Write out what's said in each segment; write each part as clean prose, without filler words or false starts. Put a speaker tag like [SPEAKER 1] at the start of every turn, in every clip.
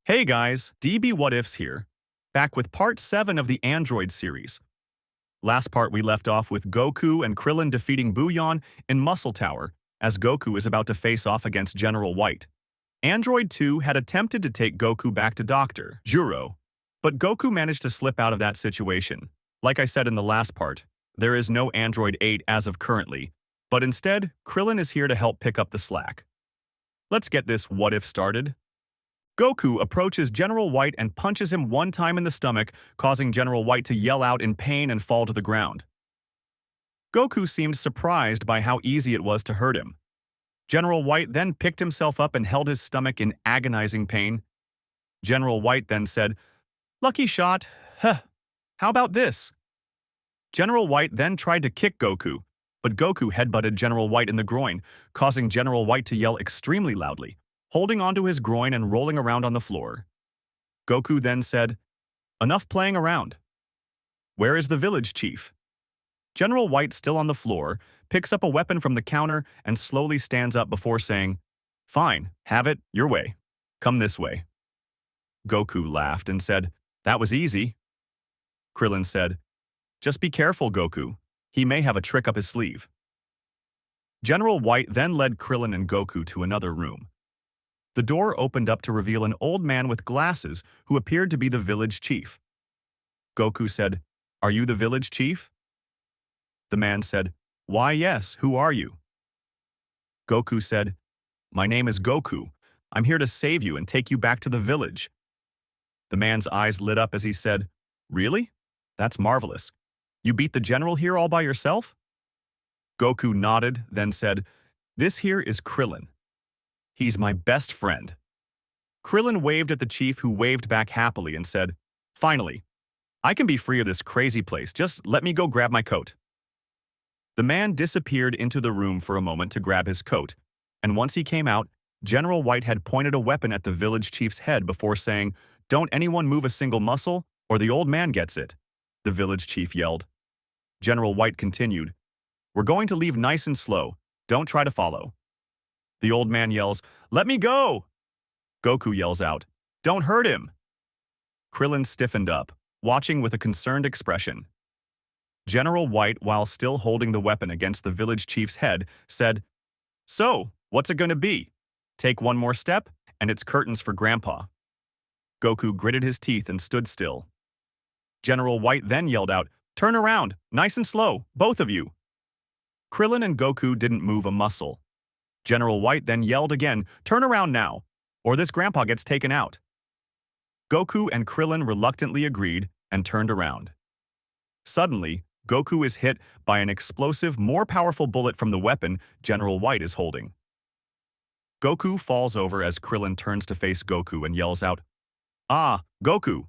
[SPEAKER 1] Hey guys, DBWhatIfs here, back with part 7 of the Android series. Last part we left off with Goku and Krillin defeating Booyan in Muscle Tower, as Goku is about to face off against General White. Android 2 had attempted to take Goku back to Dr. Gero, but Goku managed to slip out of that situation. Like I said in the last part, there is no Android 8 as of currently, but instead, Krillin is here to help pick up the slack. Let's get this what if started. Goku approaches General White and punches him one time in the stomach, causing General White to yell out in pain and fall to the ground. Goku seemed surprised by how easy it was to hurt him. General White then picked himself up and held his stomach in agonizing pain. General White then said, "Lucky shot, huh, how about this?" General White then tried to kick Goku, but Goku headbutted General White in the groin, causing General White to yell extremely loudly, holding onto his groin and rolling around on the floor. Goku then said, "Enough playing around. Where is the village chief?" General White, still on the floor, picks up a weapon from the counter and slowly stands up before saying, "Fine, have it your way. Come this way." Goku laughed and said, "That was easy." Krillin said, "Just be careful, Goku. He may have a trick up his sleeve." General White then led Krillin and Goku to another room. The door opened up to reveal an old man with glasses who appeared to be the village chief. Goku said, "Are you the village chief?" The man said, "Why, yes, who are you?" Goku said, "My name is Goku. I'm here to save you and take you back to the village." The man's eyes lit up as he said, "Really? That's marvelous. You beat the general here all by yourself?" Goku nodded, then said, "This here is Krillin. He's my best friend." Krillin waved at the chief, who waved back happily and said, "Finally, I can be free of this crazy place. Just let me go grab my coat." The man disappeared into the room for a moment to grab his coat, and once he came out, General White had pointed a weapon at the village chief's head before saying, "Don't anyone move a single muscle, or the old man gets it," the village chief yelled. General White continued, "We're going to leave nice and slow. Don't try to follow." The old man yells, "Let me go!" Goku yells out, "Don't hurt him!" Krillin stiffened up, watching with a concerned expression. General White, while still holding the weapon against the village chief's head, said, "So, what's it going to be? Take one more step, and it's curtains for Grandpa." Goku gritted his teeth and stood still. General White then yelled out, "Turn around, nice and slow, both of you." Krillin and Goku didn't move a muscle. General White then yelled again, "Turn around now, or this Grandpa gets taken out." Goku and Krillin reluctantly agreed and turned around. Suddenly, Goku is hit by an explosive, more powerful bullet from the weapon General White is holding. Goku falls over as Krillin turns to face Goku and yells out, "Ah, Goku!"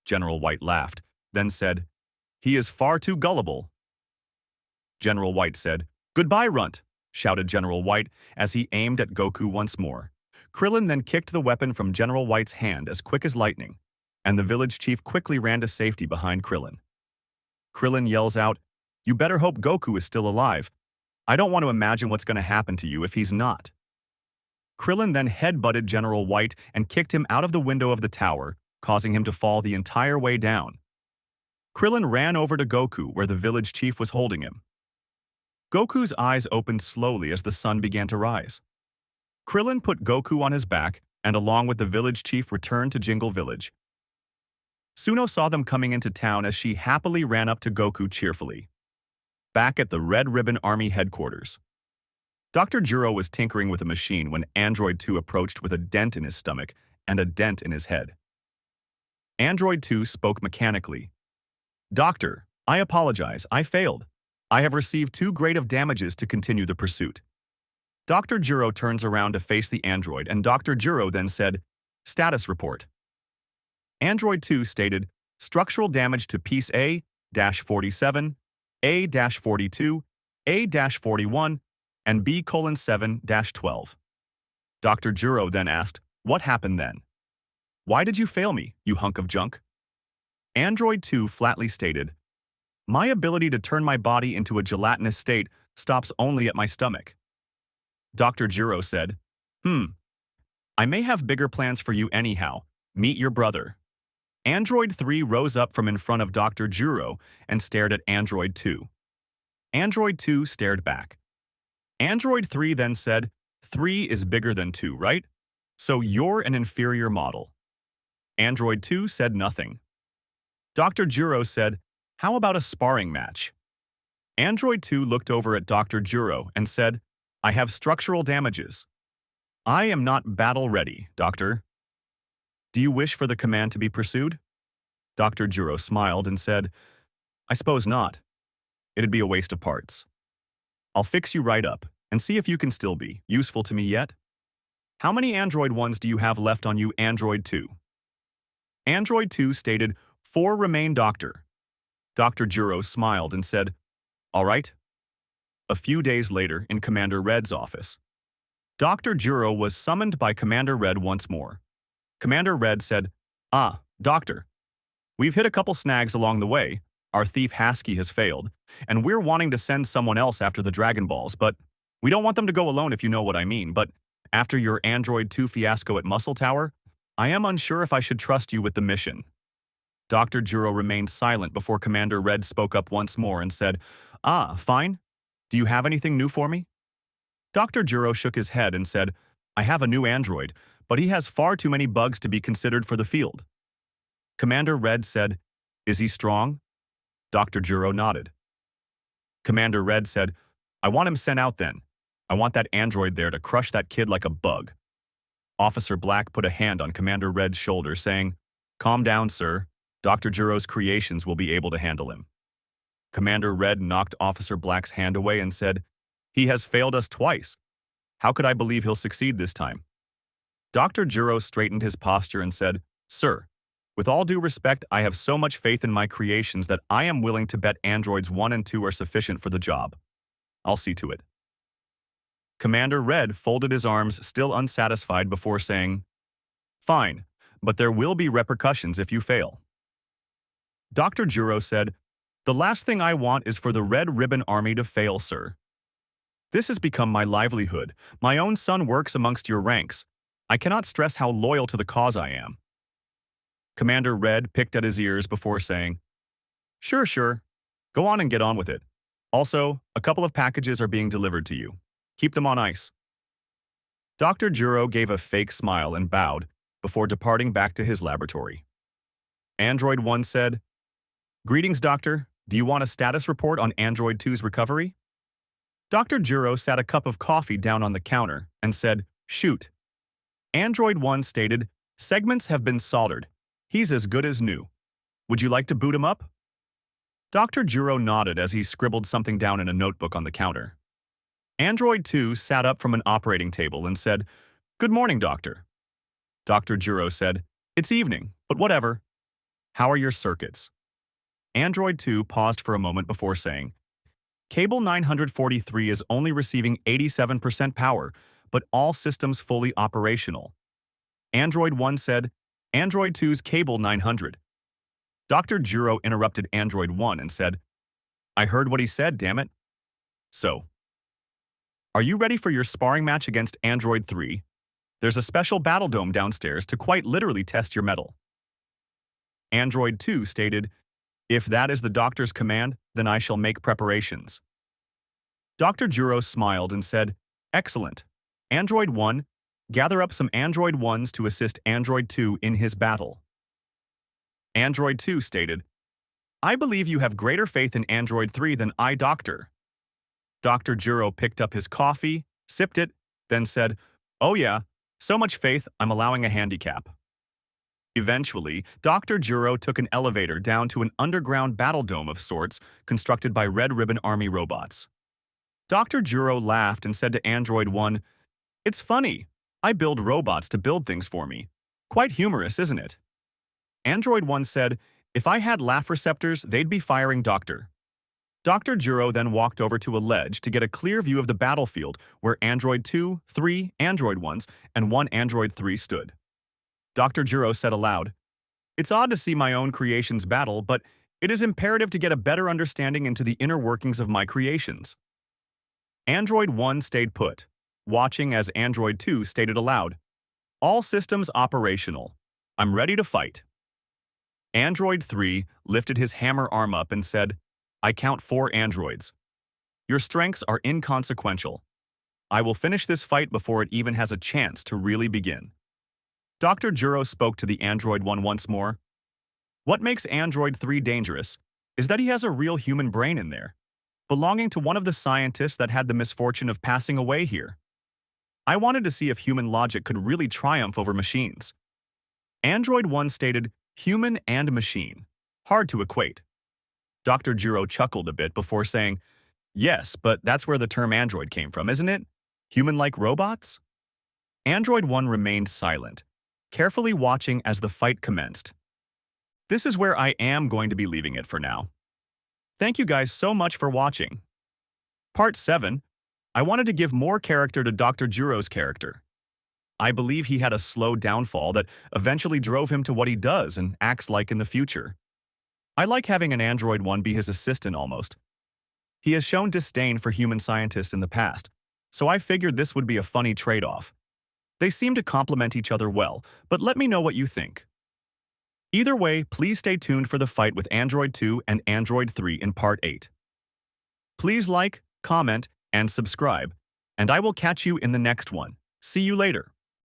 [SPEAKER 1] General White laughed, then said, "He is far too gullible." General White said, "Goodbye, runt!" shouted General White as he aimed at Goku once more. Krillin then kicked the weapon from General White's hand as quick as lightning, and the village chief quickly ran to safety behind Krillin. Krillin yells out, "You better hope Goku is still alive. I don't want to imagine what's going to happen to you if he's not." Krillin then headbutted General White and kicked him out of the window of the tower, causing him to fall the entire way down. Krillin ran over to Goku where the village chief was holding him. Goku's eyes opened slowly as the sun began to rise. Krillin put Goku on his back and along with the village chief returned to Jingle Village. Suno saw them coming into town as she happily ran up to Goku cheerfully. Back at the Red Ribbon Army headquarters, Dr. Gero was tinkering with a machine when Android 2 approached with a dent in his stomach and a dent in his head. Android 2 spoke mechanically. "Doctor, I apologize, I failed. I have received too great of damages to continue the pursuit." Dr. Gero turns around to face the android, and Dr. Gero then said, "Status report." Android 2 stated, "Structural damage to Piece A-47, A-42, A-41, and B:7-12. Dr. Gero then asked, "What happened then? Why did you fail me, you hunk of junk?" Android 2 flatly stated, "My ability to turn my body into a gelatinous state stops only at my stomach." Dr. Gero said, I may have bigger plans for you anyhow. Meet your brother. Android 3 rose up from in front of Dr. Gero and stared at Android 2. Android 2 stared back. Android 3 then said, 3 is bigger than 2, right? So you're an inferior model. Android 2 said nothing. Dr. Gero said, how about a sparring match? Android 2 looked over at Dr. Gero and said, I have structural damages. I am not battle-ready, Doctor. Do you wish for the command to be pursued? Dr. Gero smiled and said, I suppose not. It'd be a waste of parts. I'll fix you right up and see if you can still be useful to me yet. How many Android 1s do you have left on you, Android 2? Android 2 stated, 4 remain, Doctor. Dr. Gero smiled and said, all right. A few days later, in Commander Red's office, Dr. Gero was summoned by Commander Red once more. Commander Red said, Doctor, we've hit a couple snags along the way. Our thief Hasky has failed, and we're wanting to send someone else after the Dragon Balls, but we don't want them to go alone if you know what I mean. But after your Android 2 fiasco at Muscle Tower, I am unsure if I should trust you with the mission. Dr. Gero remained silent before Commander Red spoke up once more and said, fine. Do you have anything new for me? Dr. Gero shook his head and said, I have a new android, but he has far too many bugs to be considered for the field. Commander Red said, is he strong? Dr. Gero nodded. Commander Red said, I want him sent out then. I want that android there to crush that kid like a bug. Officer Black put a hand on Commander Red's shoulder, saying, calm down, sir. Dr. Gero's creations will be able to handle him. Commander Red knocked Officer Black's hand away and said, he has failed us twice. How could I believe he'll succeed this time? Dr. Gero straightened his posture and said, sir, with all due respect, I have so much faith in my creations that I am willing to bet androids 1 and 2 are sufficient for the job. I'll see to it. Commander Red folded his arms, still unsatisfied, before saying, fine, but there will be repercussions if you fail. Dr. Gero said, the last thing I want is for the Red Ribbon Army to fail, sir. This has become my livelihood. My own son works amongst your ranks. I cannot stress how loyal to the cause I am. Commander Red picked at his ears before saying, sure. Go on and get on with it. Also, a couple of packages are being delivered to you. Keep them on ice. Dr. Gero gave a fake smile and bowed before departing back to his laboratory. Android 1 said, greetings, Doctor. Do you want a status report on Android 2's recovery? Dr. Gero sat a cup of coffee down on the counter and said, shoot. Android 1 stated, segments have been soldered. He's as good as new. Would you like to boot him up? Dr. Gero nodded as he scribbled something down in a notebook on the counter. Android 2 sat up from an operating table and said, good morning, Doctor. Dr. Gero said, it's evening, but whatever. How are your circuits? Android 2 paused for a moment before saying, Cable 943 is only receiving 87% power, but all systems fully operational. Android 1 said, Android 2's Cable 900. Dr. Gero interrupted Android 1 and said, I heard what he said, damn it. So, are you ready for your sparring match against Android 3? There's a special battle dome downstairs to quite literally test your mettle. Android 2 stated, if that is the doctor's command, then I shall make preparations. Dr. Gero smiled and said, excellent. Android 1, gather up some Android 1s to assist Android 2 in his battle. Android 2 stated, I believe you have greater faith in Android 3 than I, Doctor. Dr. Gero picked up his coffee, sipped it, then said, oh yeah, so much faith I'm allowing a handicap. Eventually, Dr. Gero took an elevator down to an underground battle dome of sorts constructed by Red Ribbon Army robots. Dr. Gero laughed and said to Android 1, it's funny, I build robots to build things for me. Quite humorous, isn't it? Android 1 said, if I had laugh receptors, they'd be firing Dr. Dr. Gero then walked over to a ledge to get a clear view of the battlefield where Android 2, 3 Android 1s, and 1 Android 3 stood. Dr. Gero said aloud, it's odd to see my own creations battle, but it is imperative to get a better understanding into the inner workings of my creations. Android 1 stayed put, watching as Android 2 stated aloud, All systems operational. I'm ready to fight. Android 3 lifted his hammer arm up and said, I count 4 androids. Your strengths are inconsequential. I will finish this fight before it even has a chance to really begin. Dr. Gero spoke to the Android 1 once more. What makes Android 3 dangerous is that he has a real human brain in there, belonging to one of the scientists that had the misfortune of passing away here. I wanted to see if human logic could really triumph over machines. Android 1 stated, human and machine. Hard to equate. Dr. Gero chuckled a bit before saying, yes, but that's where the term android came from, isn't it? Human-like robots? Android 1 remained silent, carefully watching as the fight commenced. This is where I am going to be leaving it for now. Thank you guys so much for watching. Part 7. I wanted to give more character to Dr. Gero's character. I believe he had a slow downfall that eventually drove him to what he does and acts like in the future. I like having an Android 1 be his assistant almost. He has shown disdain for human scientists in the past, so I figured this would be a funny trade-off. They seem to complement each other well, but let me know what you think. Either way, please stay tuned for the fight with Android 2 and Android 3 in Part 8. Please like, comment, and subscribe, and I will catch you in the next one. See you later.